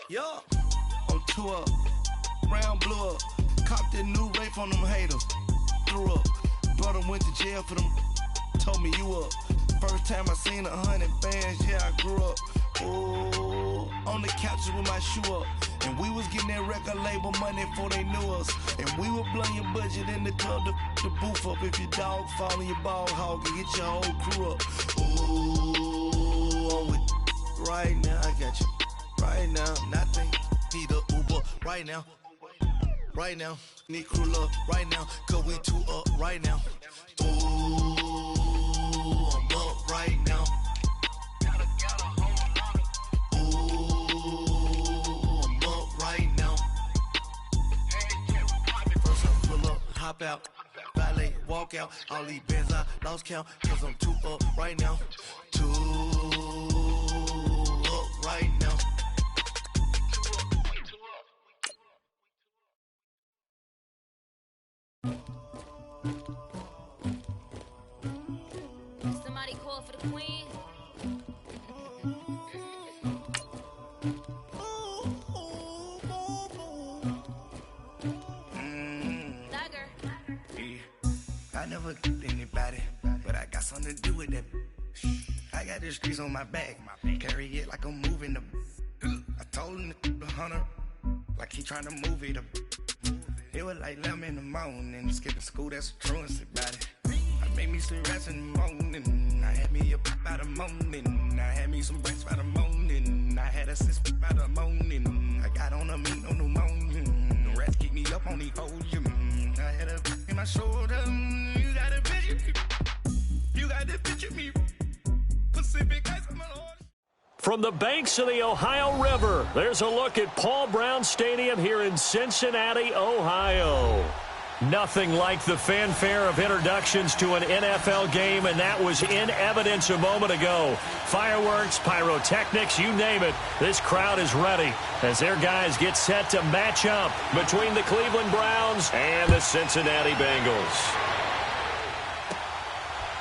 Yeah, I'm 2 up, round blew up, copped that new rape on them haters, threw up, brother went to jail for them, told me you up, first time I seen 100 bands, yeah I grew up, ooh, on the couches with my shoe up, and we was getting that record label money before they knew us, and we were blowing your budget in the club to boof up, if your dog fall in your ball hog and get your whole crew up, ooh, I'm with right now, I got you. Right now, nothing. Need a Uber right now. Right now, need crew love right now. Cause we 2 up right now. Ooh, I'm up right now. Ooh, I'm up right now. First I pull up, hop out, valet, walk out. All these bands I lost count. Cause I'm 2 up right now. 2 up right now. Somebody call for the queen. Dagger. I never killed anybody, but I got something to do with that. I got the streets on my back, carry it like I'm moving the. I told him the hunter, like he trying to move it up. It was like 11 in the morning, skipping school, that's a truancy about it. I made me some rats in the morning, I had me a pop by the morning, I had me some breaks by the morning, I had a sis by the morning, I got on a meat on the morning, the rats keep me up on the ocean, I had a in my shoulder, you got a picture, you got the picture me, Pacific Ice on my Lord. From the banks of the Ohio River, there's a look at Paul Brown Stadium here in Cincinnati, Ohio. Nothing like the fanfare of introductions to an NFL game, and that was in evidence a moment ago. Fireworks, pyrotechnics, you name it. This crowd is ready as their guys get set to match up between the Cleveland Browns and the Cincinnati Bengals.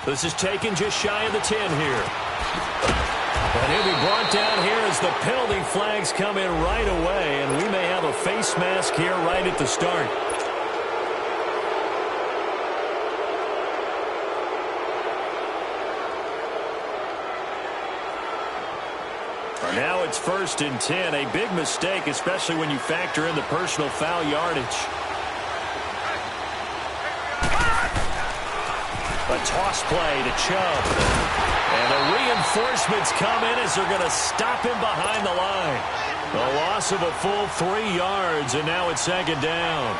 This is taken just shy of the 10 here. And he'll be brought down here as the penalty flags come in right away, and we may have a face mask here right at the start. Now it's 1st and 10, a big mistake, especially when you factor in the personal foul yardage. A toss play to Chubb. And the reinforcements come in as they're going to stop him behind the line. A loss of a full 3 yards, and now it's 2nd down.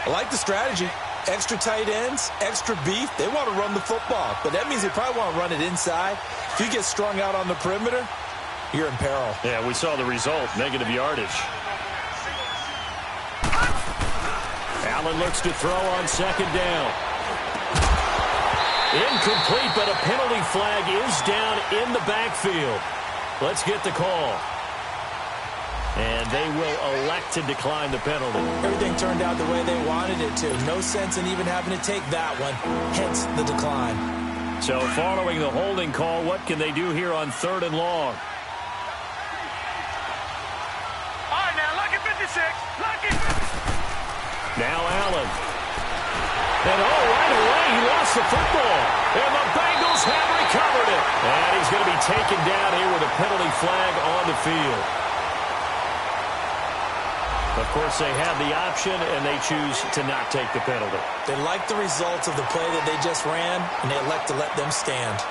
I like the strategy. Extra tight ends, extra beef. They want to run the football, but that means they probably want to run it inside. If you get strung out on the perimeter, you're in peril. Yeah, we saw the result, negative yardage. Allen looks to throw on 2nd down. Incomplete, but a penalty flag is down in the backfield. Let's get the call. And they will elect to decline the penalty. Everything turned out the way they wanted it to. No sense in even having to take that one. Hence the decline. So following the holding call, what can they do here on 3rd and long? All right, now, lucky 56. Lucky 56. Now Allen. And right away, he lost the football. And the Bengals have recovered it. And he's going to be taken down here with a penalty flag on the field. Of course, they have the option, and they choose to not take the penalty. They like the results of the play that they just ran, and they elect to let them stand.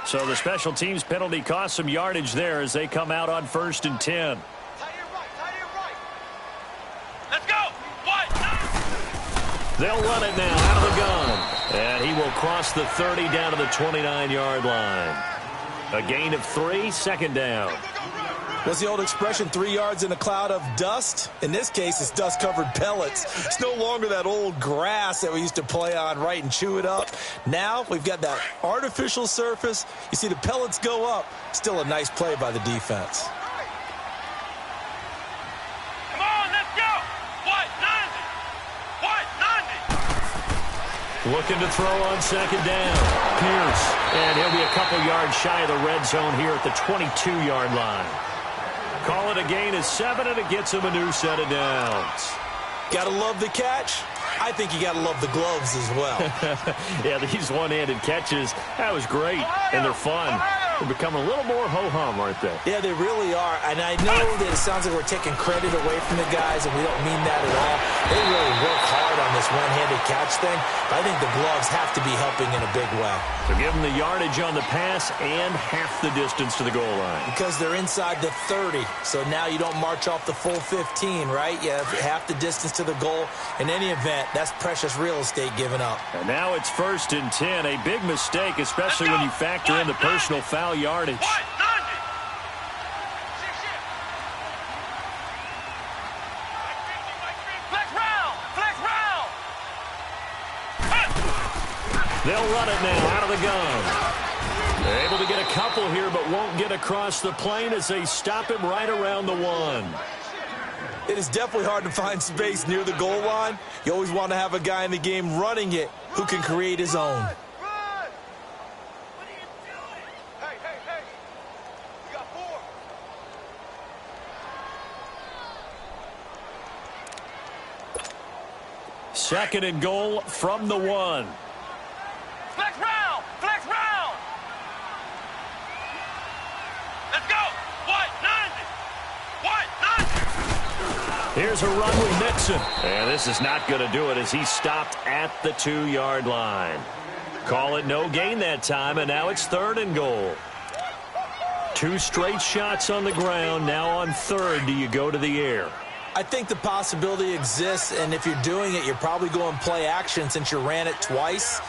So the special teams penalty cost some yardage there as they come out on 1st and 10. Tie it right. Let's go. What? They'll run it now out of the gun. And he will cross the 30 down to the 29-yard line. A gain of 3, 2nd down. What's the old expression, 3 yards in a cloud of dust? In this case, it's dust-covered pellets. It's no longer that old grass that we used to play on, right, and chew it up. Now we've got that artificial surface. You see the pellets go up. Still a nice play by the defense. Come on, let's go. What? 90. Looking to throw on second down. Pierce. And he'll be a couple yards shy of the red zone here at the 22-yard line. Call it a gain of 7, and it gets him a new set of downs. Gotta love the catch. I think you gotta love the gloves as well. Yeah, these one-handed catches, that was great, and they're fun. They're becoming a little more ho-hum, aren't they? Yeah, they really are. And I know that it sounds like we're taking credit away from the guys, and we don't mean that at all. They really work hard on this one-handed catch thing. I think the gloves have to be helping in a big way. So give them the yardage on the pass and half the distance to the goal line. Because they're inside the 30, so now you don't march off the full 15, right? You have half the distance to the goal. In any event, that's precious real estate given up. And now it's 1st and 10. A big mistake, especially when you factor in the personal foul yardage. They'll run it now out of the gun. They're able to get a couple here, but won't get across the plane as they stop him right around the 1. It is definitely hard to find space near the goal line. You always want to have a guy in the game running it who can create his own. Second and goal from the 1. Flex round! Flex round! Let's go! What? 90! What? 90! Here's a run with Nixon. And this is not going to do it as he stopped at the 2-yard line. Call it no gain that time, and now it's 3rd and goal. 2 straight shots on the ground. Now on 3rd, do you go to the air? I think the possibility exists, and if you're doing it, you're probably going play action since you ran it twice.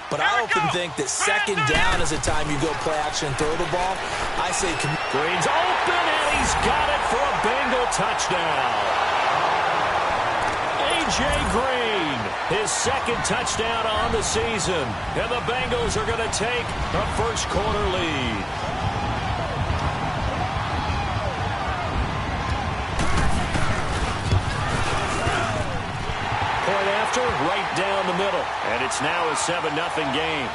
But I often think that second down is the time you go play action and throw the ball. I say Green's open, and he's got it for a Bengal touchdown. A.J. Green, his 2nd touchdown on the season. And the Bengals are going to take a first-quarter lead. Point after, right down the middle. And it's now a 7-0 game.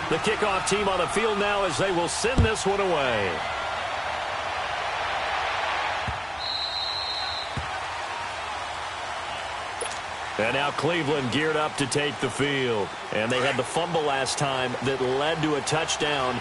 The kickoff team on the field now as they will send this one away. And now Cleveland geared up to take the field. And they had the fumble last time that led to a touchdown.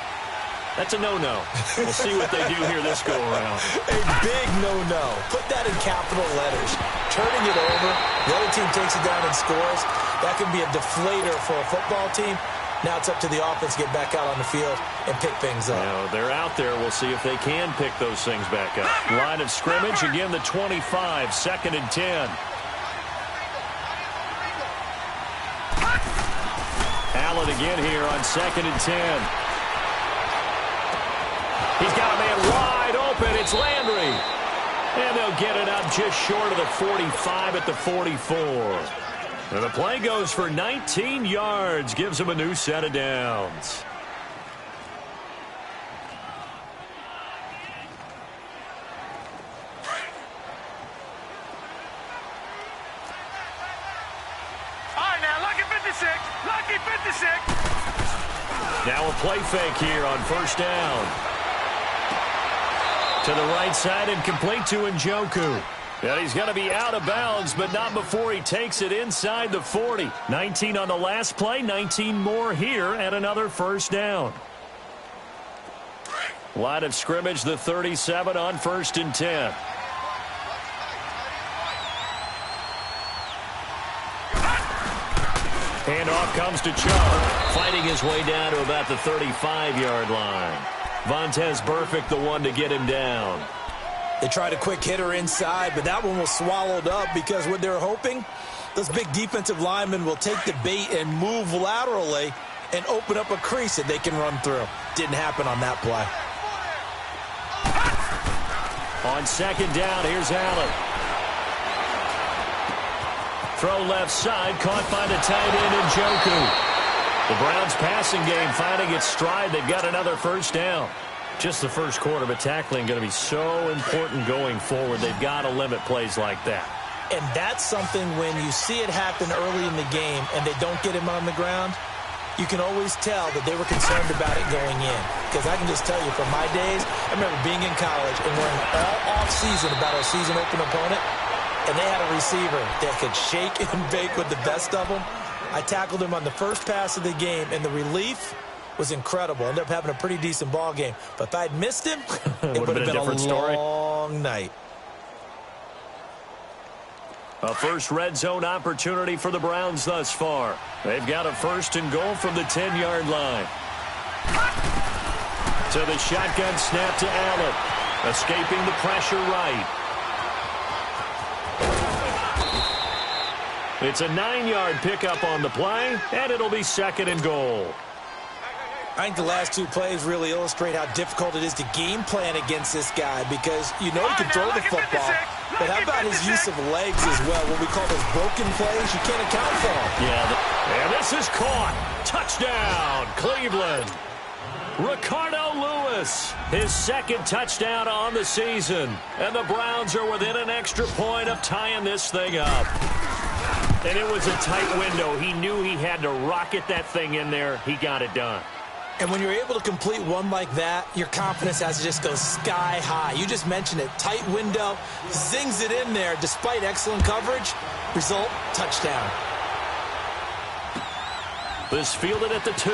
That's a no-no. We'll see what they do here this go-around. A big no-no. Put that in capital letters. Turning it over, the other team takes it down and scores. That can be a deflator for a football team. Now it's up to the offense to get back out on the field and pick things up. Now, they're out there. We'll see if they can pick those things back up. Line of scrimmage, again the 25, 2nd and 10. Allen again here on 2nd and 10. He's got a man wide open. It's Landry. And they'll get it up just short of the 45 at the 44. And the play goes for 19 yards. Gives him a new set of downs. All right, now, lucky 56. Lucky 56. Now a play fake here on 1st down. To the right side and complete to Njoku. And he's going to be out of bounds, but not before he takes it inside the 40. 19 on the last play, 19 more here at another 1st down. Line of scrimmage, the 37 on 1st and 10. Handoff comes to Chubb, fighting his way down to about the 35-yard line. Vontaze Burfict, the one to get him down. They tried a quick hitter inside, but that one was swallowed up because what they're hoping, those big defensive linemen will take the bait and move laterally and open up a crease that they can run through. Didn't happen on that play. On 2nd down, here's Allen. Throw left side, caught by the tight end Njoku. The Browns passing game finding its stride. They've got another first down. Just the first quarter, but tackling going to be so important going forward. They've got to limit plays like that. And that's something when you see it happen early in the game and they don't get him on the ground, you can always tell that they were concerned about it going in. Because I can just tell you from my days, I remember being in college and worrying all off-season about our season open opponent, and they had a receiver that could shake and bake with the best of them. I tackled him on the first pass of the game, and the relief was incredible. Ended up having a pretty decent ball game. But if I'd missed him, it would have been a different story. Long night. A first red zone opportunity for the Browns thus far. They've got a first and goal from the 10-yard line. To the shotgun snap to Allen. Escaping the pressure right. It's a 9-yard pickup on the play, and it'll be second and goal. I think the last two plays really illustrate how difficult it is to game plan against this guy because you know he can throw the football, but how about his use of legs as well? What we call those broken plays, you can't account for them. Yeah, and this is caught. Touchdown, Cleveland. Ricardo Lewis, his second touchdown on the season, and the Browns are within an extra point of tying this thing up. And it was a tight window. He knew he had to rocket that thing in there. He got it done. And when you're able to complete one like that, your confidence has to just go sky high. You just mentioned it. Tight window, zings it in there despite excellent coverage. Result, touchdown. This fielded at the 2.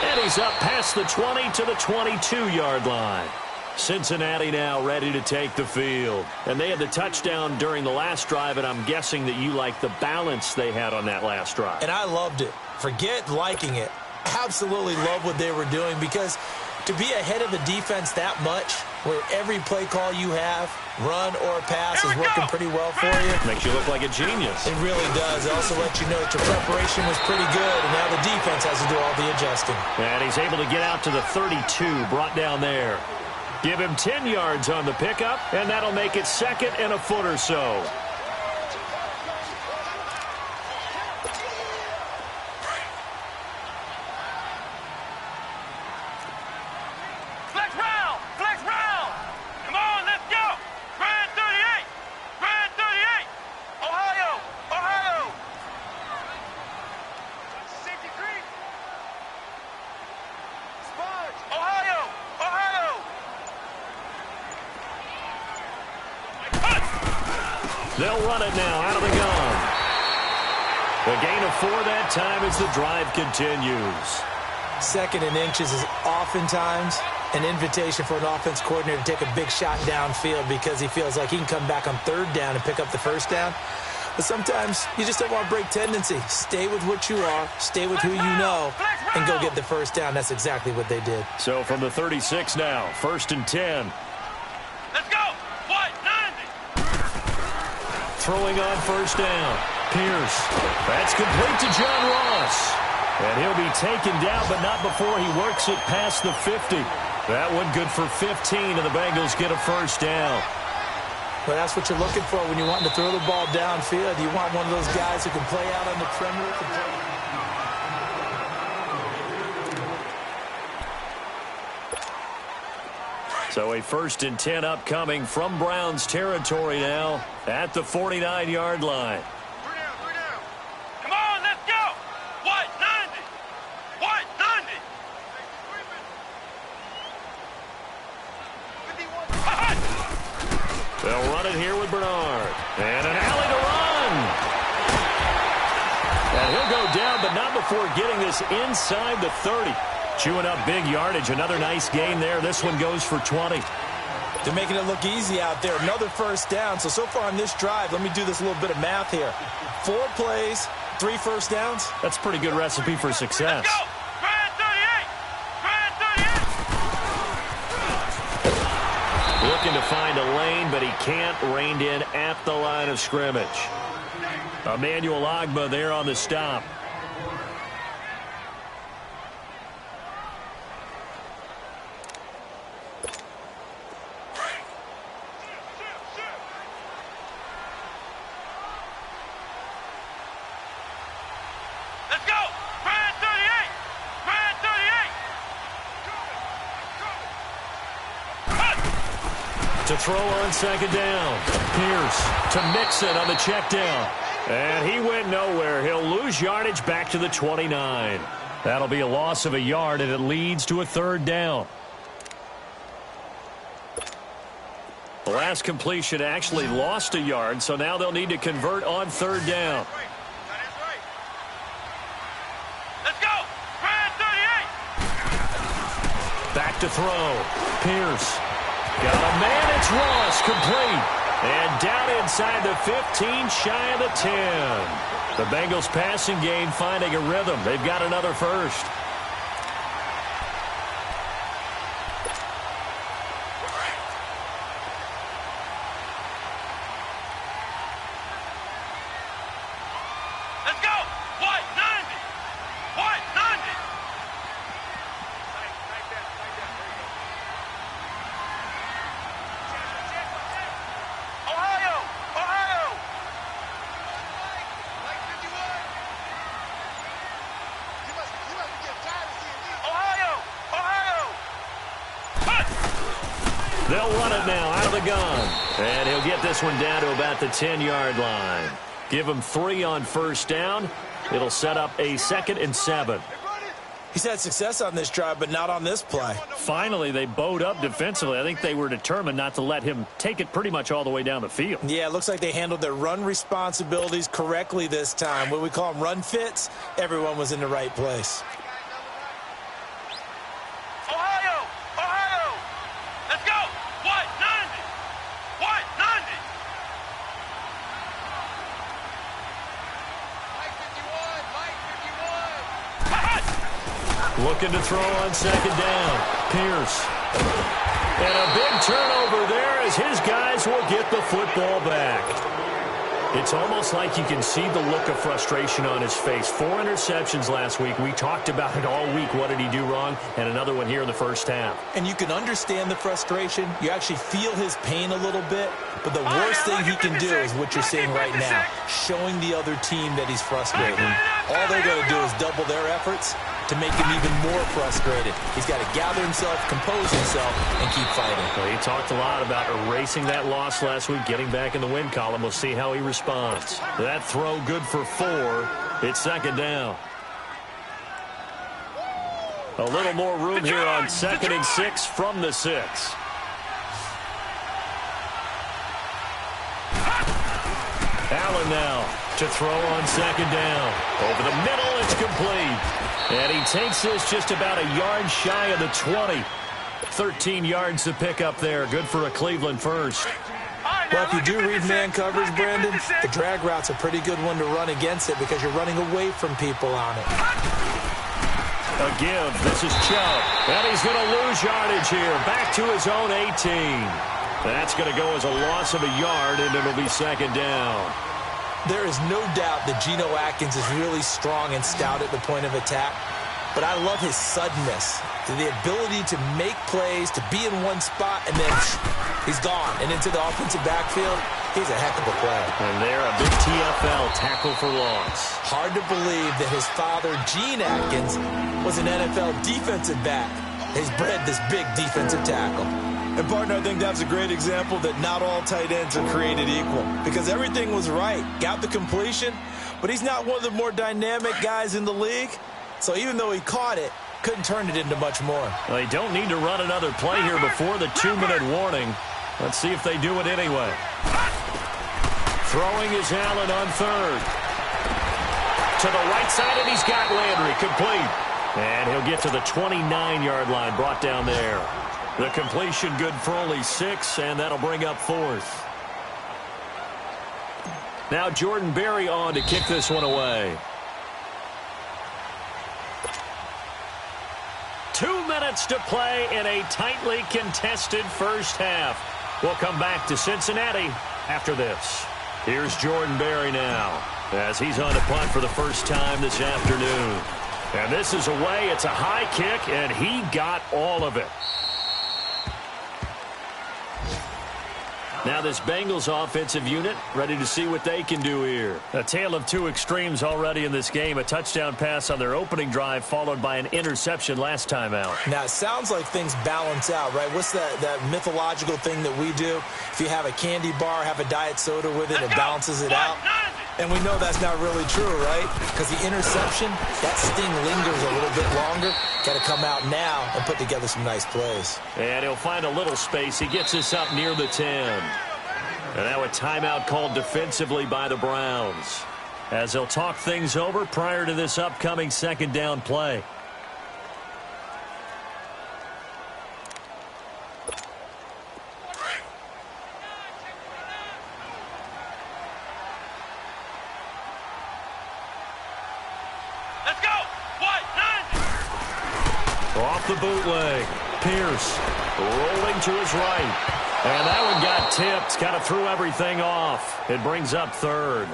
And he's up past the 20 to the 22-yard line. Cincinnati now ready to take the field. And they had the touchdown during the last drive, and I'm guessing that you like the balance they had on that last drive. And I loved it. Forget liking it. Absolutely love what they were doing because to be ahead of the defense that much, where every play call you have, run or pass, is working pretty well for you. Makes you look like a genius. It really does. It also lets you know that your preparation was pretty good, and now the defense has to do all the adjusting. And he's able to get out to the 32, brought down there. Give him 10 yards on the pickup, and that'll make it second and a foot or so. Flex round! Flex round! Come on, let's go! Brand 38! Brand 38! Ohio! Ohio! Safety creep! Sponge! Ohio! Ohio! They'll run it now out of the gun. The gain of 4 that time as the drive continues. Second and inches is oftentimes an invitation for an offense coordinator to take a big shot downfield because he feels like he can come back on third down and pick up the first down. But sometimes you just don't want to break tendency. Stay with what you are, stay with who you know, and go get the first down. That's exactly what they did. So from the 36 now, first and 10. Let's go! What? 90! Throwing on first down. Pierce. That's complete to John Ross. And he'll be taken down, but not before he works it past the 50. That one good for 15, and the Bengals get a first down. Well, that's what you're looking for when you want to throw the ball downfield. You want one of those guys who can play out on the perimeter. So a first and 10 upcoming from Browns territory now at the 49-yard line. 3 down, 3 down. Come on, let's go! What? 90! What? 90! 51. They'll run it here with Bernard. And an alley to run. And he'll go down, but not before getting this inside the 30. Chewing up big yardage. Another nice gain there. This one goes for 20. They're making it look easy out there. Another first down. So far on this drive, let me do this little bit of math here. 4 plays, 3 first downs. That's a pretty good recipe for success. Let's go! Brand 38! Brand 38! Looking to find a lane, but he can't. Reined in at the line of scrimmage. Emmanuel Ogbah there on the stop. to throw on second down. Pierce to Mixon on the check down. And he went nowhere. He'll lose yardage back to the 29. That'll be a loss of a yard, and it leads to a third down. The last completion actually lost a yard, so now they'll need to convert on third down. Let's go! Brad 38! Back to throw. Pierce. Got a man. It's Ross. Complete. And down inside the 15, shy of the 10. The Bengals passing game finding a rhythm. They've got another first. Let's go! White 90! White 90! Ohio! Ohio! Ohio! Ohio! They'll run it now out of the gun. And he'll get this one down to about the 10-yard line. Give him 3 on first down. It'll set up a 2nd and 7. He's had success on this drive, but not on this play. Finally, they bowed up defensively. I think they were determined not to let him take it pretty much all the way down the field. Yeah, it looks like they handled their run responsibilities correctly this time. What we call them run fits, everyone was in the right place. Ohio! Ohio! Let's go! White 90! White 90! Looking to throw on second down. Pierce. And a big turnover there as his guys will get the football back. It's almost like you can see the look of frustration on his face. 4 interceptions last week. We talked about it all week. What did he do wrong? And another one here in the first half. And you can understand the frustration. You actually feel his pain a little bit. But the worst thing he can do is what you're seeing right now, showing the other team that he's frustrated. All they're going to do is double their efforts to make him even more frustrated. He's got to gather himself, compose himself, and keep fighting. Well, he talked a lot about erasing that loss last week, getting back in the win column. We'll see how he responds. That throw good for 4. It's second down. A little more room here on 2nd and 6 from the 6. Allen now to throw on second down. Over the middle, it's complete. And he takes this just about a yard shy of the 20. 13 yards to pick up there. Good for a Cleveland first. Well, if you do read man coverage, Brandon, the drag route's a pretty good one to run against it because you're running away from people on it. A give. This is Chubb. And he's going to lose yardage here. Back to his own 18. That's going to go as a loss of a yard, and it'll be second down. There is no doubt that Geno Atkins is really strong and stout at the point of attack. But I love his suddenness, the ability to make plays, to be in one spot, and then he's gone. And into the offensive backfield, he's a heck of a player. And there, a big TFL tackle for loss. Hard to believe that his father, Gene Atkins, was an NFL defensive back. He's bred this big defensive tackle. And, partner, I think that's a great example that not all tight ends are created equal. Because everything was right. Got the completion, but he's not one of the more dynamic guys in the league. So even though he caught it, couldn't turn it into much more. Well, they don't need to run another play here before the 2-minute warning. Let's see if they do it anyway. Throwing is Allen on third. To the right side, and he's got Landry complete. And he'll get to the 29-yard line, brought down there. The completion good for only 6, and that'll bring up 4th. Now Jordan Berry on to kick this one away. 2 minutes to play in a tightly contested first half. We'll come back to Cincinnati after this. Here's Jordan Berry now as he's on to punt for the first time this afternoon. And this is away. It's a high kick, and he got all of it. Now this Bengals offensive unit ready to see what they can do here. A tale of two extremes already in this game. A touchdown pass on their opening drive followed by an interception last time out. Now, it sounds like things balance out, right? What's that mythological thing that we do? If you have a candy bar, have a diet soda with it, it balances it out. And we know that's not really true, right? Because the interception, that sting lingers a little bit longer. Got to come out now and put together some nice plays. And he'll find a little space. He gets us up near the 10. And now a timeout called defensively by the Browns, as they'll talk things over prior to this upcoming second down play. Let's go. What? 90. Off the bootleg. Pierce rolling to his right. And that one got tipped. Kind of threw everything off. It brings up third.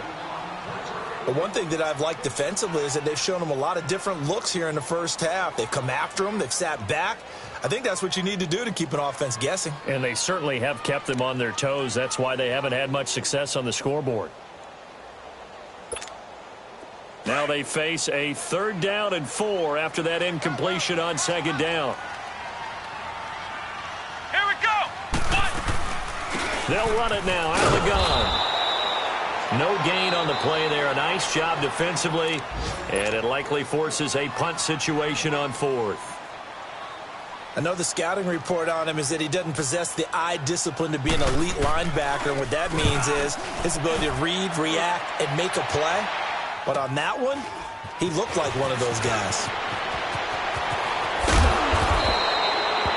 But one thing that I've liked defensively is that they've shown them a lot of different looks here in the first half. They've come after them. They've sat back. I think that's what you need to do to keep an offense guessing. And they certainly have kept them on their toes. That's why they haven't had much success on the scoreboard. Now they face a 3rd down and 4 after that incompletion on 2nd down. Here we go. What? They'll run it now out of the gun. No gain on the play there. A nice job defensively. And it likely forces a punt situation on 4th. I know the scouting report on him is that he doesn't possess the eye discipline to be an elite linebacker. And what that means is his ability to read, react, and make a play. But on that one, he looked like one of those guys.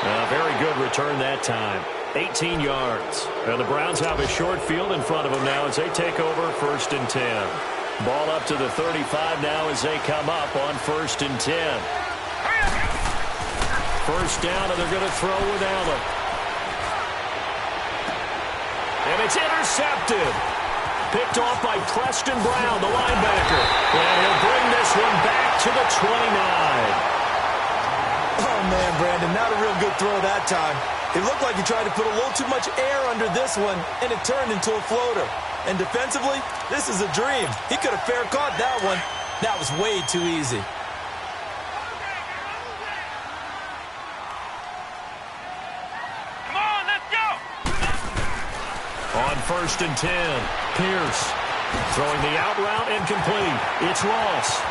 A very good return that time. 18 yards. And the Browns have a short field in front of them now as they take over 1st and 10. Ball up to the 35 now as they come up on 1st and 10. First down, and they're going to throw with Allen. And it's intercepted. Picked off by Preston Brown, the linebacker. And he'll bring this one back to the 29. Oh, man, Brandon, not a real good throw that time. It looked like he tried to put a little too much air under this one, and it turned into a floater. And defensively, this is a dream. He could have fair caught that one. That was way too easy. Come on, let's go. On 1st and 10, Pierce throwing the out route incomplete. It's Ross.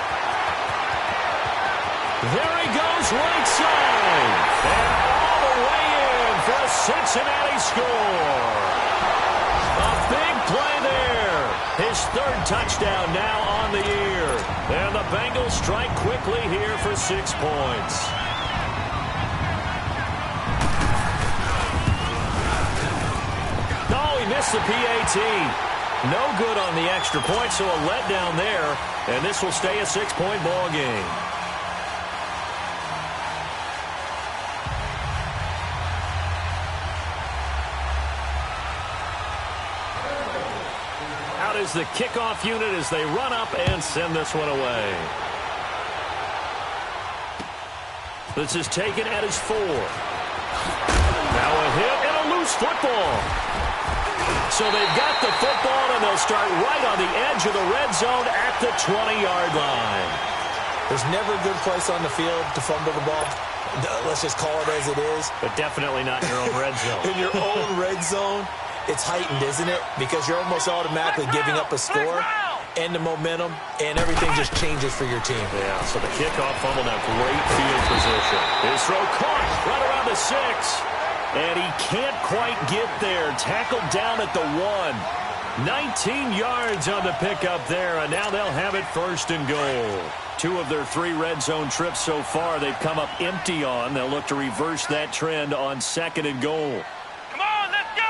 There he goes, right side. And all the way in for a Cincinnati score. A big play there. His 3rd touchdown now on the year. And the Bengals strike quickly here for 6 points. No, he missed the PAT. No good on the extra point, so a letdown there. And this will stay a 6-point ball game. Out is the kickoff unit as they run up and send this one away. This is taken at his 4. Now a hit and a loose football. So they've got the football, and they'll start right on the edge of the red zone at the 20-yard line. There's never a good place on the field to fumble the ball. Let's just call it as it is. But definitely not in your own red zone. In your own red zone, it's heightened, isn't it? Because you're almost automatically giving up a score and the momentum, and everything just changes for your team. Yeah, so the kickoff fumble now, great field position. His throw caught right around the 6. And he can't quite get there. Tackled down at the 1. 19 yards on the pickup there, and now they'll have it 1st and goal. 2 of their 3 red zone trips so far they've come up empty on. They'll look to reverse that trend on 2nd and goal. Come on, let's go.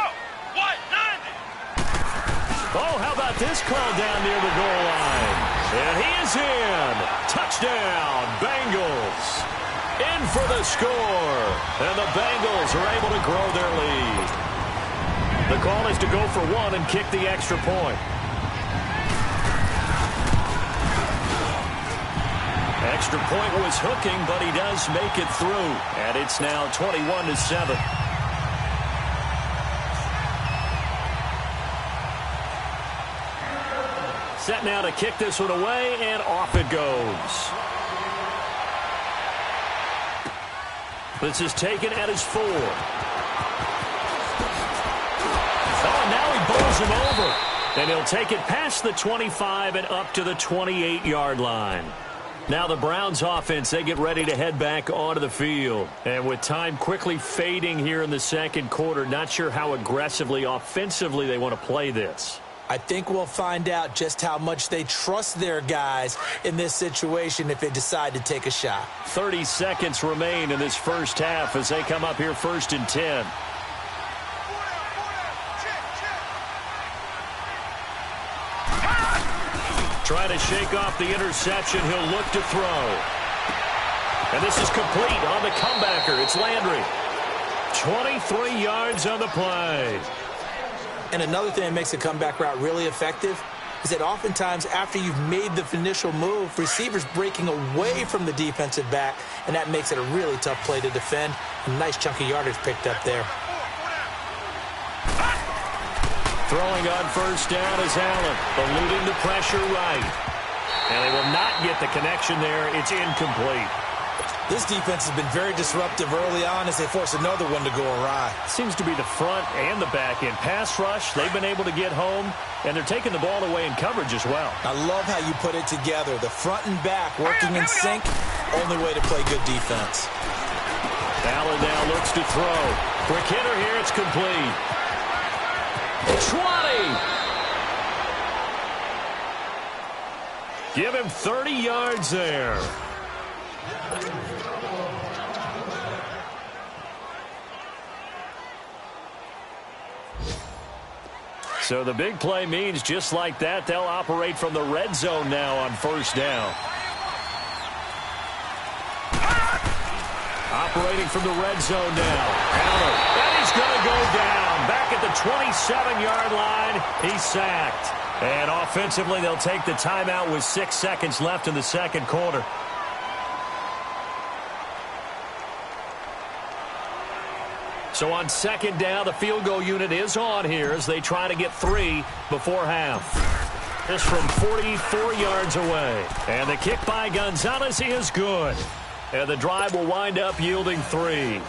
What? 90. Oh, how about this call down near the goal line? And he is in. Touchdown, Bengals. In for the score. And the Bengals are able to grow their lead. The call is to go for 1 and kick the extra point. Extra point was hooking, but he does make it through. And it's now 21-7. set now to kick this one away, and off it goes. This is taken at his 4. Oh, and now he bowls him over. And he'll take it past the 25 and up to the 28-yard line. Now the Browns offense, they get ready to head back onto the field. And with time quickly fading here in the second quarter, not sure how aggressively, offensively they want to play this. I think we'll find out just how much they trust their guys in this situation if they decide to take a shot. 30 seconds remain in this first half as they come up here 1st and 10. Trying to shake off the interception. He'll look to throw. And this is complete on the comebacker. It's Landry. 23 yards on the play. And another thing that makes a comeback route really effective is that oftentimes after you've made the initial move, receivers breaking away from the defensive back, and that makes it a really tough play to defend. A nice chunk of yardage picked up there. Throwing on first down is Allen, eluding the pressure right. And they will not get the connection there. It's incomplete. This defense has been very disruptive early on as they force another one to go awry. Seems to be the front and the back end. Pass rush, they've been able to get home, and they're taking the ball away in coverage as well. I love how you put it together. The front and back working in sync, only way to play good defense. Allen now looks to throw. Quick hitter here, it's complete. 20. Give him 30 yards there. So the big play means just like that, they'll operate from the red zone now on first down. Operating from the red zone now. Allen, and he's going to go down. Back at the 27-yard line, he's sacked. And offensively, they'll take the timeout with 6 seconds left in the second quarter. So on second down, the field goal unit is on here as they try to get 3 before half. This from 44 yards away. And the kick by Gonzalez is good. And the drive will wind up yielding 3.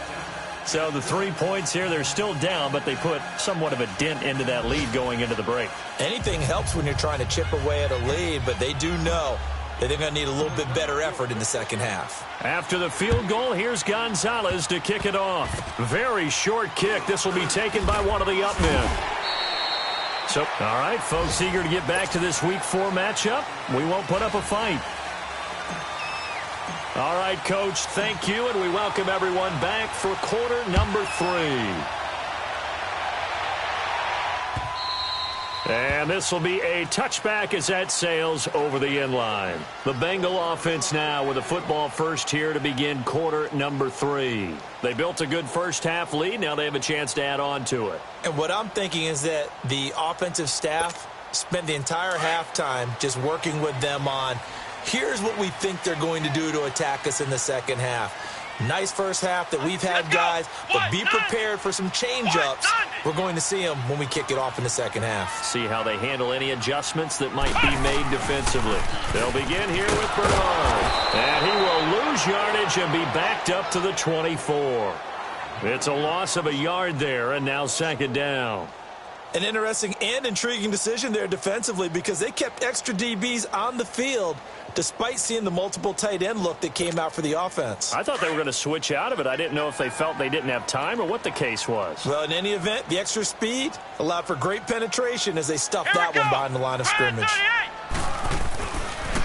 So the 3 points here, they're still down, but they put somewhat of a dent into that lead going into the break. Anything helps when you're trying to chip away at a lead, but they do know that they're going to need a little bit better effort in the second half. After the field goal, here's Gonzalez to kick it off. Very short kick. This will be taken by one of the up men. So, all right, folks, eager to get back to this Week 4 matchup. We won't put up a fight. All right, Coach, thank you, and we welcome everyone back for quarter number 3. And this will be a touchback as that sails over the end line. The Bengal offense now with a football first here to begin quarter number 3. They built a good first half lead. Now they have a chance to add on to it. And what I'm thinking is that the offensive staff spent the entire halftime just working with them on, here's what we think they're going to do to attack us in the second half. Nice first half that we've had, guys, but be prepared for some change-ups. We're going to see them when we kick it off in the second half. See how they handle any adjustments that might be made defensively. They'll begin here with Bernard. And he will lose yardage and be backed up to the 24. It's a loss of a yard there, and now second down. An interesting and intriguing decision there defensively because they kept extra DBs on the field despite seeing the multiple tight end look that came out for the offense. I thought they were going to switch out of it. I didn't know if they felt they didn't have time or what the case was. Well, in any event, the extra speed allowed for great penetration as they stuffed that one behind the line of scrimmage.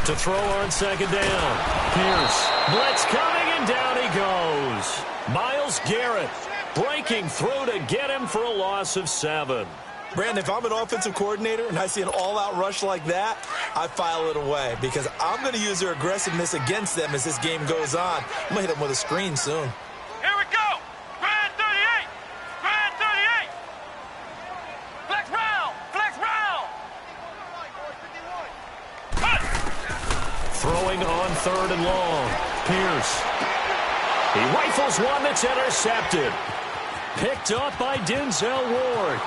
To throw on second down. Pierce. Blitz coming, and down he goes. Myles Garrett breaking through to get him for a loss of 7. Brandon, if I'm an offensive coordinator and I see an all-out rush like that, I file it away because I'm going to use their aggressiveness against them as this game goes on. I'm going to hit them with a screen soon. Here we go. Grand 38. Grand 38. Flex round. Flex round. Cut. Throwing on third and long. Pierce. He rifles one that's intercepted. Picked up by Denzel Ward.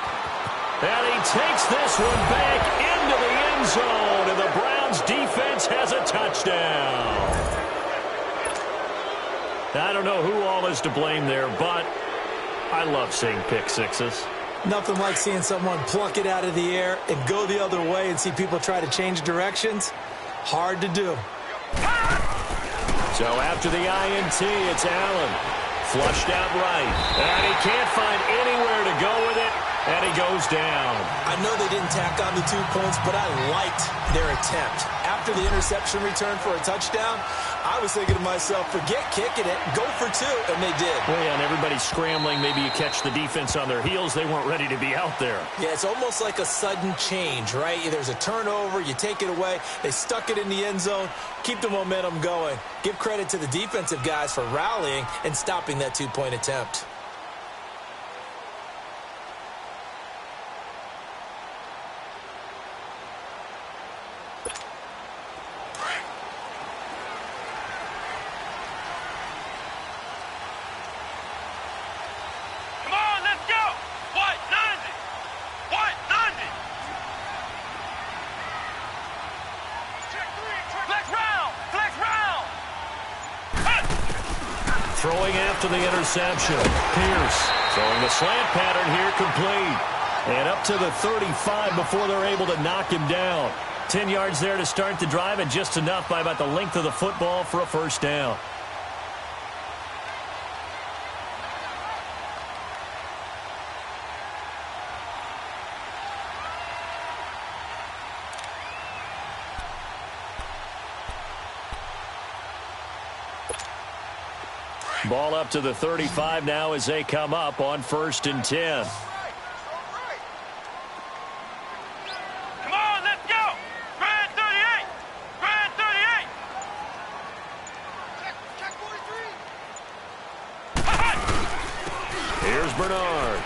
And he takes this one back into the end zone, and the defense has a touchdown. I don't know who all is to blame there, but I love seeing pick sixes. Nothing like seeing someone pluck it out of the air and go the other way and see people try to change directions. Hard to do. So after the INT, it's Allen. Flushed out right. And he can't find anywhere to go with it. And he goes down. I know they didn't tack on the 2 points, but I liked their attempt. After the interception return for a touchdown, I was thinking to myself, forget kicking it, go for 2, and they did. Well, yeah, and everybody's scrambling. Maybe you catch the defense on their heels. They weren't ready to be out there. Yeah, it's almost like a sudden change, right? There's a turnover, you take it away, they stuck it in the end zone, keep the momentum going. Give credit to the defensive guys for rallying and stopping that 2-point attempt. Throwing after the interception. Pierce throwing the slant pattern here complete. And up to the 35 before they're able to knock him down. 10 yards there to start the drive, and just enough by about the length of the football for a first down. Ball up to the 35 now as they come up on 1st and 10. Come on, let's go! Grand 38! Grand 38! Check 43! Here's Bernard.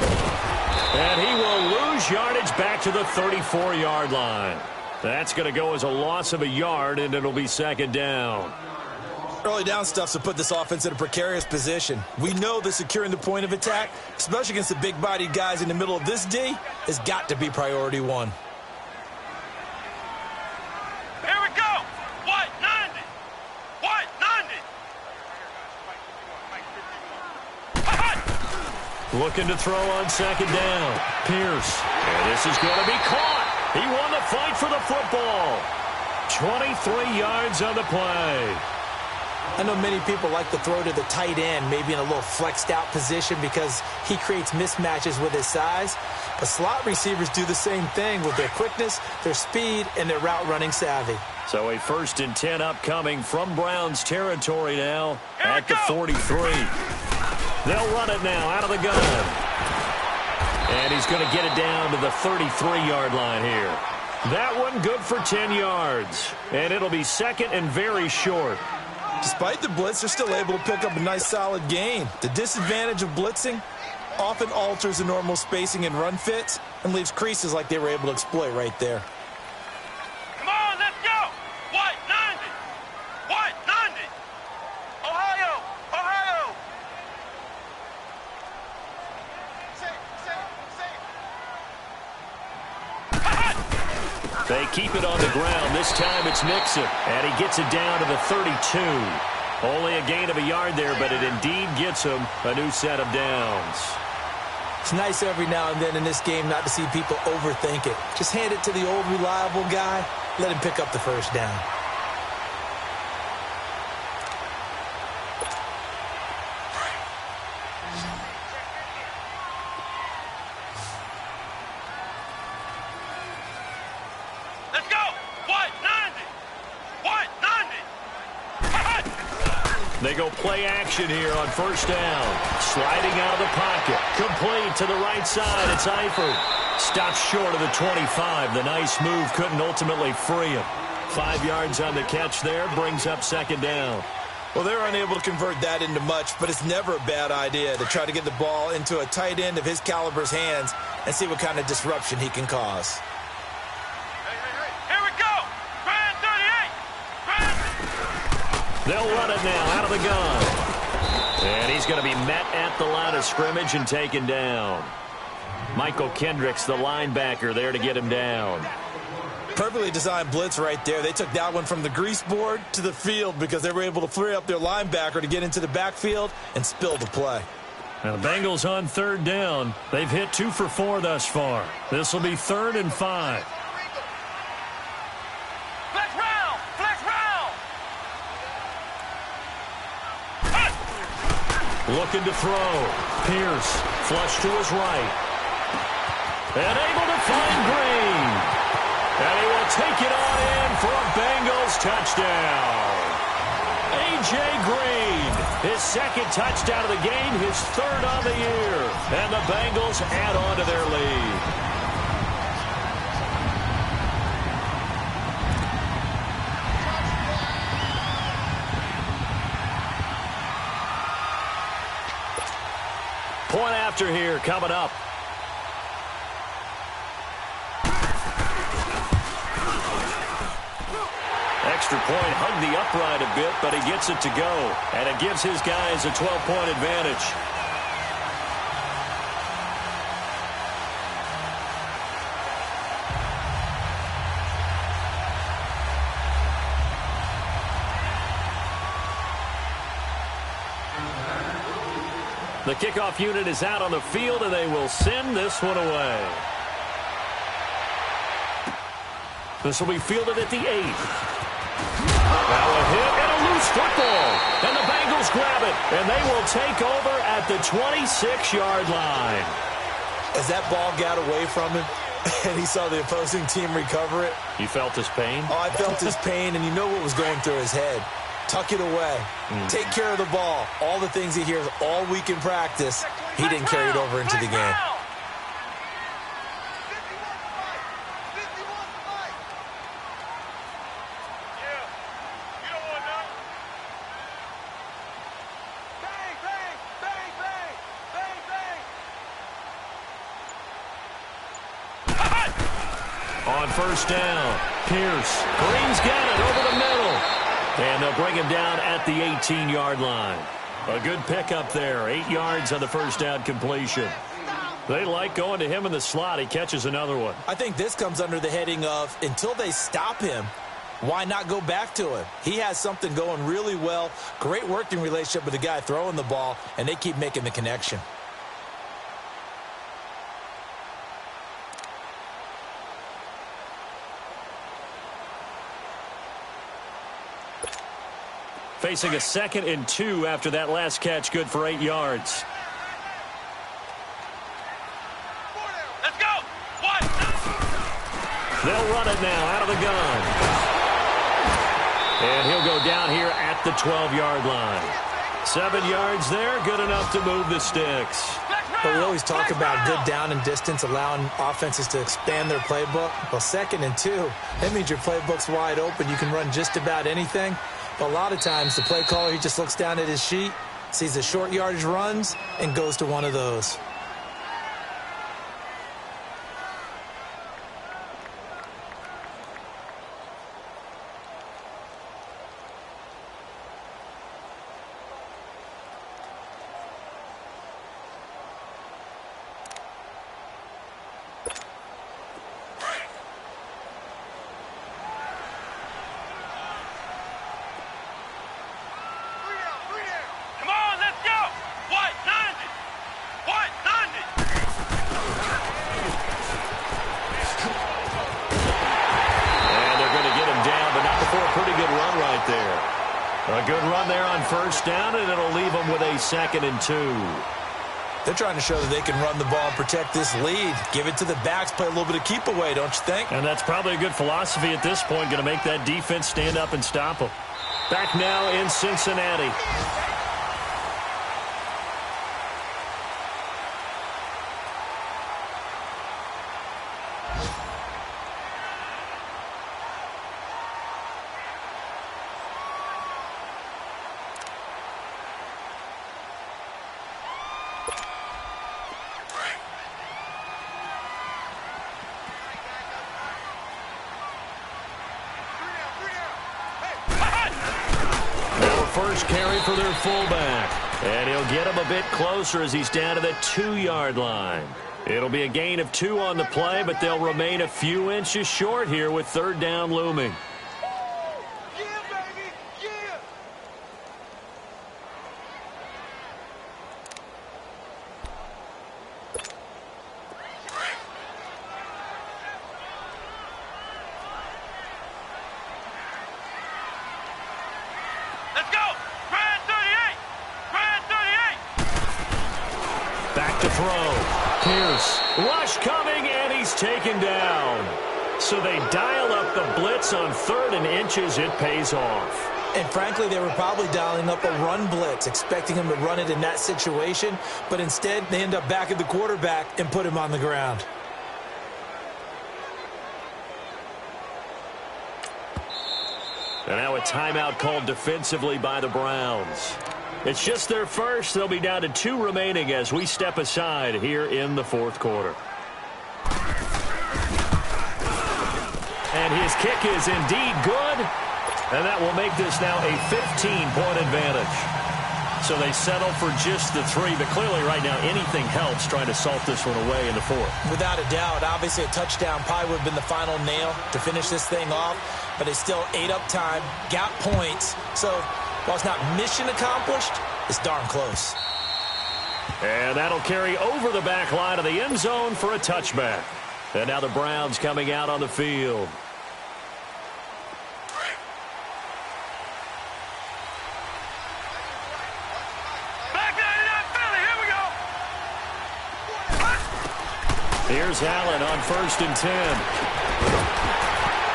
And he will lose yardage back to the 34-yard line. That's going to go as a loss of a yard, and it'll be 2nd down. Early down stuff to put this offense in a precarious position. We know that securing the point of attack, especially against the big-bodied guys in the middle of this D, has got to be priority 1. Here we go! White 90! White 90! Looking to throw on 2nd down. Pierce. And this is going to be caught. He won the fight for the football. 23 yards on the play. I know many people like to throw to the tight end, maybe in a little flexed out position because he creates mismatches with his size. But slot receivers do the same thing with their quickness, their speed, and their route running savvy. So a 1st and 10 upcoming from Browns territory now at the 43. They'll run it now out of the gun. And he's going to get it down to the 33-yard line here. That one good for 10 yards. And it'll be 2nd and very short. Despite the blitz, they're still able to pick up a nice solid gain. The disadvantage of blitzing often alters the normal spacing and run fits and leaves creases like they were able to exploit right there. Come on, let's go! White 90! White 90! Ohio! Ohio! They keep it on the ground. This time it's Nixon. And he gets it down to the 32. Only a gain of a yard there, but it indeed gets him a new set of downs. It's nice every now and then in this game not to see people overthink it. Just hand it to the old reliable guy. Let him pick up the first down. Let's go! White 90! White 90! They go play action here on 1st down. Sliding out of the pocket. Complete to the right side. It's Eifert. Stops short of the 25. The nice move couldn't ultimately free him. 5 yards on the catch there. Brings up 2nd down. Well, they're unable to convert that into much, but it's never a bad idea to try to get the ball into a tight end of his caliber's hands and see what kind of disruption he can cause. Here we go! Grand 38! They'll run it now out of the gun. And he's going to be met at the line of scrimmage and taken down. Michael Kendricks, the linebacker, there to get him down. Perfectly designed blitz right there. They took that one from the grease board to the field because they were able to free up their linebacker to get into the backfield and spill the play. Now the Bengals on third down. They've hit 2 for 4 thus far. This will be 3rd and 5. Flex round! Flex round! Looking to throw. Pierce, flush to his right. And able to find Green. And he will take it on in for a Bengals touchdown. A.J. Green, his 2nd touchdown of the game, his 3rd on the year. And the Bengals add on to their lead. Point after here coming up. Extra point, hung the upright a bit, but he gets it to go. And it gives his guys a 12-point advantage. The kickoff unit is out on the field, and they will send this one away. This will be fielded at the 8. Now a hit and a loose football. And the Bengals grab it, and they will take over at the 26-yard line. As that ball got away from him and he saw the opposing team recover it. You felt his pain? Oh, I felt his pain, and you know what was going through his head. Tuck it away. Take care of the ball. All the things he hears all week in practice, he didn't carry it over into the game. On first down, Pierce. Green's got it over the middle. And they'll bring him down at the 18-yard line. A good pickup there. 8 yards on the first down completion. They like going to him in the slot. He catches another one. I think this comes under the heading of until they stop him, why not go back to him? He has something going really well. Great working relationship with the guy throwing the ball, and they keep making the connection. Facing a 2nd and 2 after that last catch, good for 8 yards. Let's go! What? They'll run it now out of the gun. And he'll go down here at the 12-yard line. 7 yards there, good enough to move the sticks. But we always talk about good down and distance, allowing offenses to expand their playbook. Well, 2nd and 2, that means your playbook's wide open. You can run just about anything. But a lot of times, the play caller, he just looks down at his sheet, sees the short yardage runs, and goes to one of those. A good run there on first down, and it'll leave them with a 2nd and 2. They're trying to show that they can run the ball and protect this lead. Give it to the backs, play a little bit of keep away, don't you think? And that's probably a good philosophy at this point, going to make that defense stand up and stop them. Back now in Cincinnati. First carry for their fullback. And he'll get him a bit closer as he's down to the 2-yard line. It'll be a gain of 2 on the play, but they'll remain a few inches short here with third down looming. Let's go! Grand 38! Grand 38! Back to throw. Pierce. Rush coming, and he's taken down. So they dial up the blitz on 3rd and inches. It pays off. And frankly, they were probably dialing up a run blitz, expecting him to run it in that situation. But instead, they end up back at the quarterback and put him on the ground. And now a timeout called defensively by the Browns. It's just their first. They'll be down to 2 remaining as we step aside here in the 4th quarter. And his kick is indeed good. And that will make this now a 15-point advantage. So they settle for just the 3. But clearly right now anything helps trying to salt this one away in the 4th. Without a doubt, obviously a touchdown probably would have been the final nail to finish this thing off. But they still ate up time, got points. So while it's not mission accomplished, it's darn close. And that'll carry over the back line of the end zone for a touchback. And now the Browns coming out on the field. Back 99 Philly, here we go! Here's Allen on 1st and 10.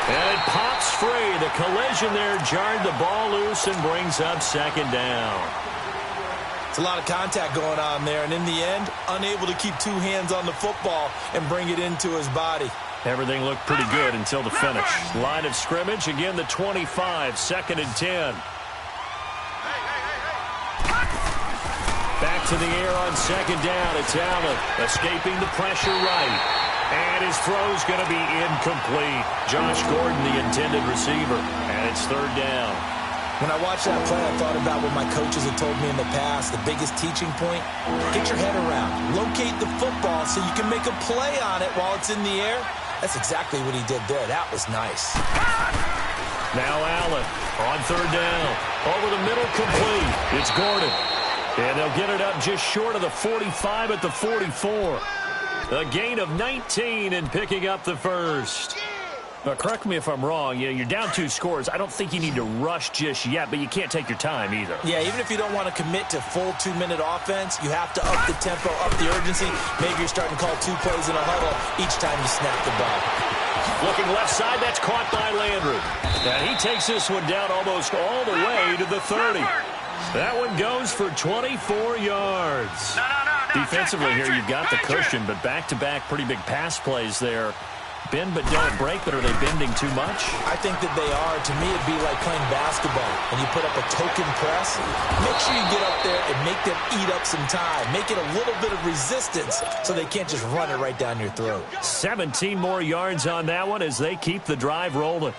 And it pops free. The collision there jarred the ball loose and brings up 2nd down. It's a lot of contact going on there, and in the end, unable to keep 2 hands on the football and bring it into his body. Everything looked pretty good until the finish. Line of scrimmage, again the 25, 2nd and 10. Back to the air on 2nd down. It's Allen escaping the pressure right. And his throw's going to be incomplete. Josh Gordon, the intended receiver. And it's 3rd down. When I watched that play, I thought about what my coaches had told me in the past. The biggest teaching point, get your head around. Locate the football so you can make a play on it while it's in the air. That's exactly what he did there. That was nice. Now Allen on 3rd down. Over the middle, complete. It's Gordon. And they'll get it up just short of the 45 at the 44. A gain of 19 and picking up the first. Now, correct me if I'm wrong. You're down 2 scores. I don't think you need to rush just yet, but you can't take your time either. Yeah, even if you don't want to commit to full 2-minute offense, you have to up the tempo, up the urgency. Maybe you're starting to call 2 plays in a huddle each time you snap the ball. Looking left side, that's caught by Landry. And he takes this one down almost all the way to the 30. That one goes for 24 yards. Defensively here, you've got the cushion, but back-to-back pretty big pass plays there. Bend but don't break, but are they bending too much? I think that they are. To me, it'd be like playing basketball. When you put up a token press, make sure you get up there and make them eat up some time. Make it a little bit of resistance so they can't just run it right down your throat. 17 more yards on that one as they keep the drive rolling.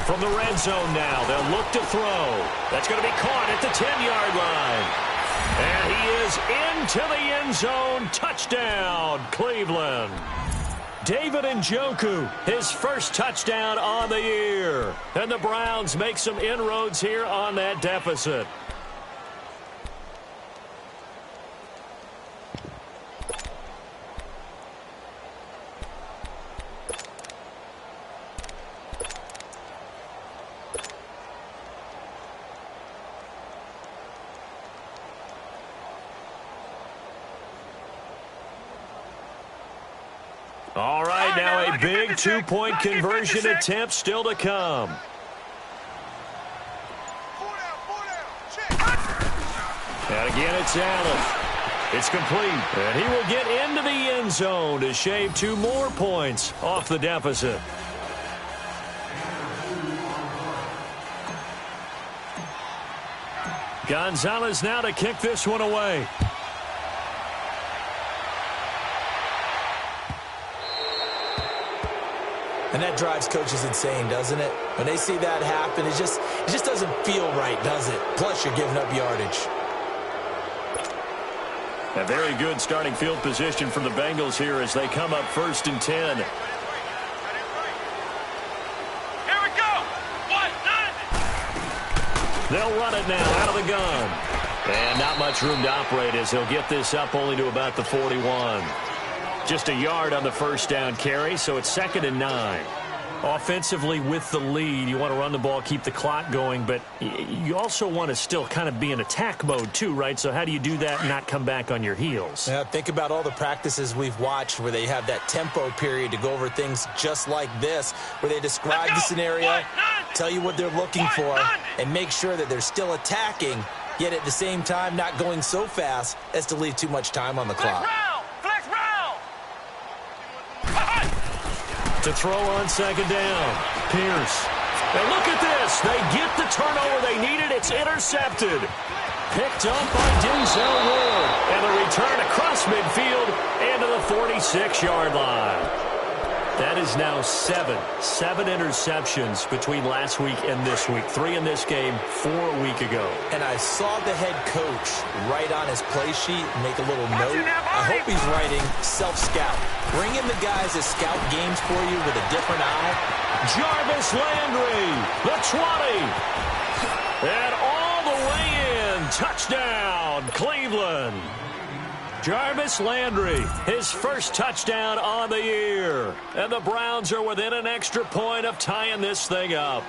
From the red zone now, they'll look to throw. That's going to be caught at the 10-yard line. And he is into the end zone. Touchdown, Cleveland. David Njoku, his first touchdown on the year. And the Browns make some inroads here on that deficit. All right, now a big 2-point conversion attempt still to come. And again, it's Allen. It's complete. And he will get into the end zone to shave 2 more points off the deficit. Gonzalez now to kick this one away. And that drives coaches insane, doesn't it? When they see that happen, it just doesn't feel right, does it? Plus, you're giving up yardage. A very good starting field position for the Bengals here as they come up 1st and 10. Here we go. They'll run it now out of the gun. And not much room to operate as he'll get this up only to about the 41. Just a yard on the first down carry, so it's 2nd and 9. Offensively with the lead, you want to run the ball, keep the clock going, but you also want to still kind of be in attack mode too, right? So how do you do that and not come back on your heels? Yeah, think about all the practices we've watched where they have that tempo period to go over things just like this, where they describe the scenario, tell you what they're looking for, and make sure that they're still attacking, yet at the same time not going so fast as to leave too much time on the clock. To throw on 2nd down. Pierce. And look at this. They get the turnover they needed. It's intercepted. Picked up by Denzel Ward. And the return across midfield and to the 46-yard line. That is now 7 interceptions between last week and this week. 3 in this game, 4 a week ago. And I saw the head coach write on his play sheet, make a little note. I hope he's writing self-scout. Bring in the guys that scout games for you with a different eye. Jarvis Landry, the 20. And all the way in. Touchdown, Cleveland. Jarvis Landry, his first touchdown on the year. And the Browns are within an extra point of tying this thing up.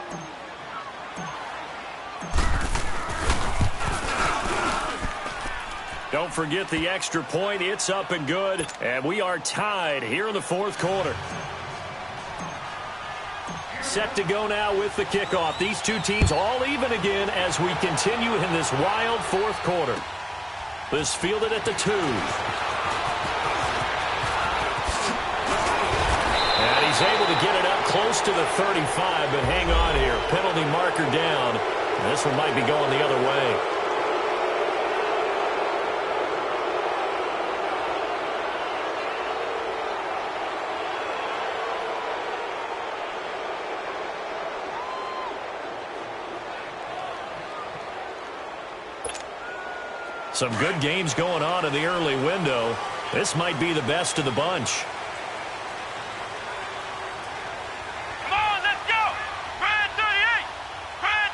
Don't forget the extra point. It's up and good. And we are tied here in the 4th quarter. Set to go now with the kickoff. These two teams all even again as we continue in this wild 4th quarter. This fielded at the 2. And he's able to get it up close to the 35, but hang on here. Penalty marker down. And this one might be going the other way. Some good games going on in the early window. This might be the best of the bunch. Come on, let's go. Brad 38. Brad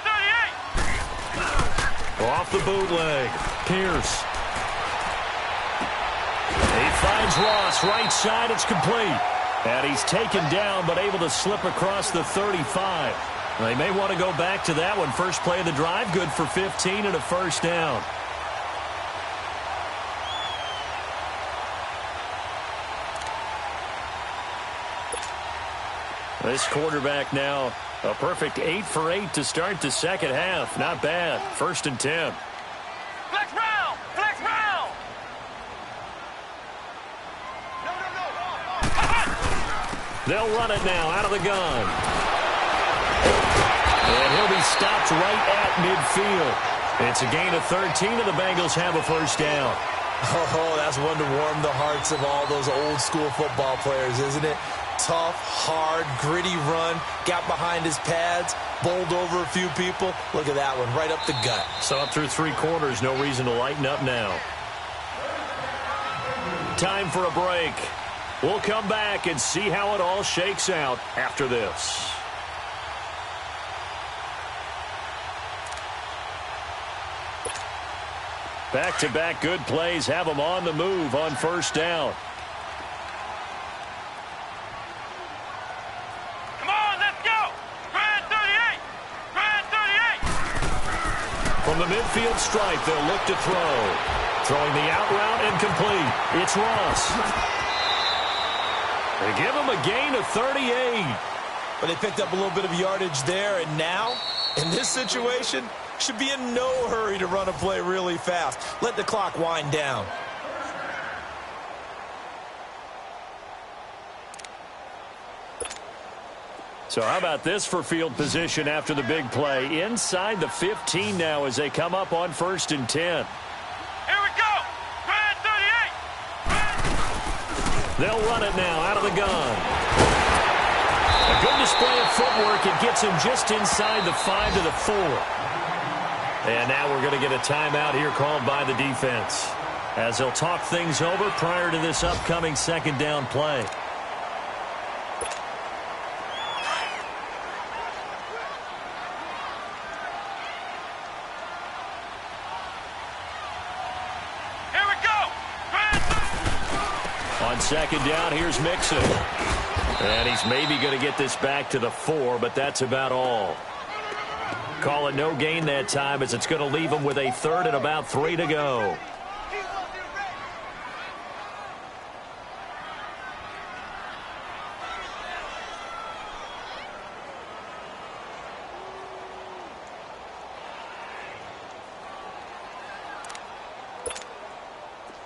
38. Off the bootleg. Pierce. He finds Ross right side. It's complete. And he's taken down but able to slip across the 35. They may want to go back to that one. First play of the drive. Good for 15 and a first down. This quarterback now a perfect 8 for 8 to start the second half. Not bad. 1st and 10. Flex round. Flex round. They'll run it now out of the gun. And he'll be stopped right at midfield. It's a gain of 13 and the Bengals have a first down. Oh, that's one to warm the hearts of all those old school football players, isn't it? Tough, hard, gritty run, got behind his pads, bowled over a few people. Look at that one, right up the gut. So up through 3 quarters, no reason to lighten up now. Time for a break. We'll come back and see how it all shakes out after this. Back-to-back good plays have them on the move on first down. Come on, let's go. Brad 38. Brad 38. From the midfield stripe, they'll look to throw. Throwing the out route incomplete. It's Ross. They give him a gain of 38. But they picked up a little bit of yardage there, and now, in this situation, should be in no hurry to run a play really fast. Let the clock wind down. So how about this for field position after the big play? Inside the 15 now as they come up on 1st and 10. Here we go. Brad 38. They'll run it now out of the gun. A Good display of footwork. It gets him just inside the 5 to the 4. And now we're going to get a timeout here called by the defense, as they'll talk things over prior to this upcoming second down play. On second down, here's Mixon. And he's maybe going to get this back to the 4, but that's about all. Call it no gain that time, as it's going to leave him with a 3rd and about 3 to go.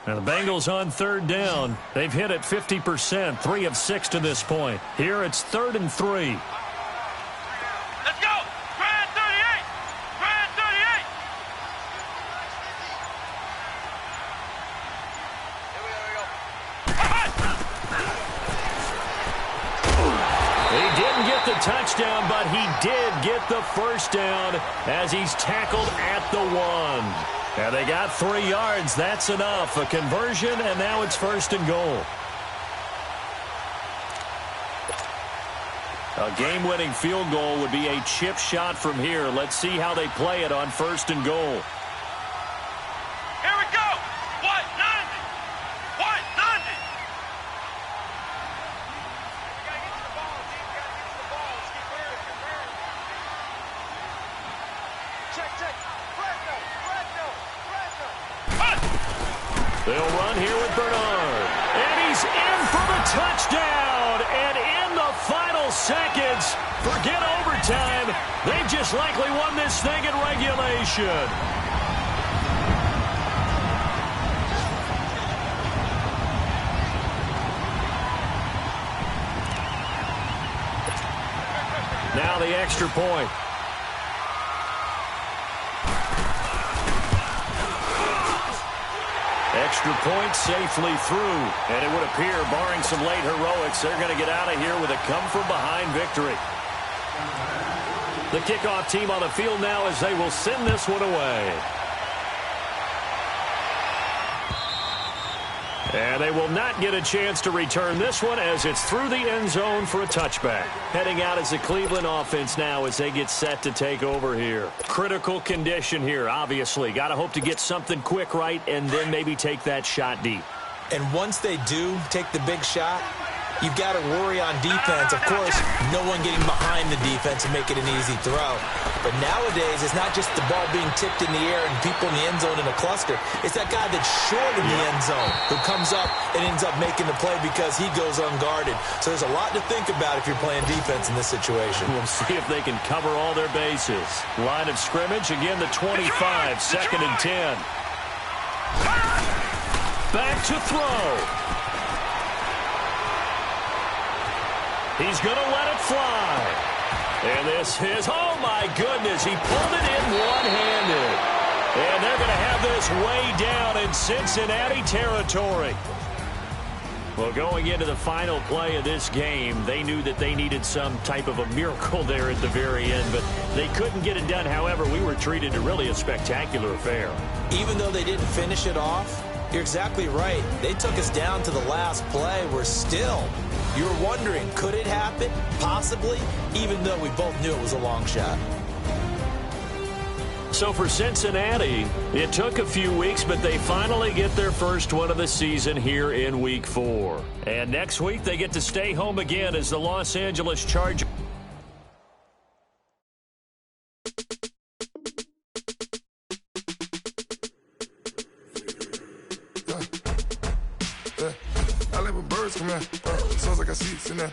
Now the Bengals on 3rd down. They've hit it 50%, 3 of 6 to this point. Here it's 3rd and 3. Let's go! Try 38! Try 38! He didn't get the touchdown, but he did get the first down as he's tackled at the 1. And they got 3 yards. That's enough. A conversion, and now it's 1st and goal. A game-winning field goal would be a chip shot from here. Let's see how they play it on 1st and goal. Here we go! 190! 190! You gotta get to the ball, Dean. You gotta get to the ball. Let's keep burning. Check. They'll run here with Bernard. And he's in for the touchdown. And in the final seconds, forget overtime. They just likely won this thing in regulation. Now the extra point. Extra point safely through. And it would appear, barring some late heroics, they're going to get out of here with a come-from-behind victory. The kickoff team on the field now as they will send this one away. And they will not get a chance to return this one as it's through the end zone for a touchback. Heading out as the Cleveland offense now as they get set to take over here. Critical condition here, obviously. Got to hope to get something quick right and then maybe take that shot deep. And once they do take the big shot, you've got to worry on defense. Of course, no one getting behind the defense and make it an easy throw. But nowadays, it's not just the ball being tipped in the air and people in the end zone in a cluster. It's that guy that's short in the end zone who comes up and ends up making the play because he goes unguarded. So there's a lot to think about if you're playing defense in this situation. We'll see if they can cover all their bases. Line of scrimmage, again the 25, 2nd and 10. Back to throw. He's going to let it fly. And this is, oh my goodness, he pulled it in one-handed. And they're going to have this way down in Cincinnati territory. Well, going into the final play of this game, they knew that they needed some type of a miracle there at the very end, but they couldn't get it done. However, we were treated to really a spectacular affair. Even though they didn't finish it off, you're exactly right. They took us down to the last play. We're still, you were wondering, could it happen? Possibly, even though we both knew it was a long shot. So for Cincinnati, it took a few weeks, but they finally get their first one of the season here in Week 4. And next week, they get to stay home again as the Los Angeles Chargers. I live with birds come out. Sounds like I see it's in there.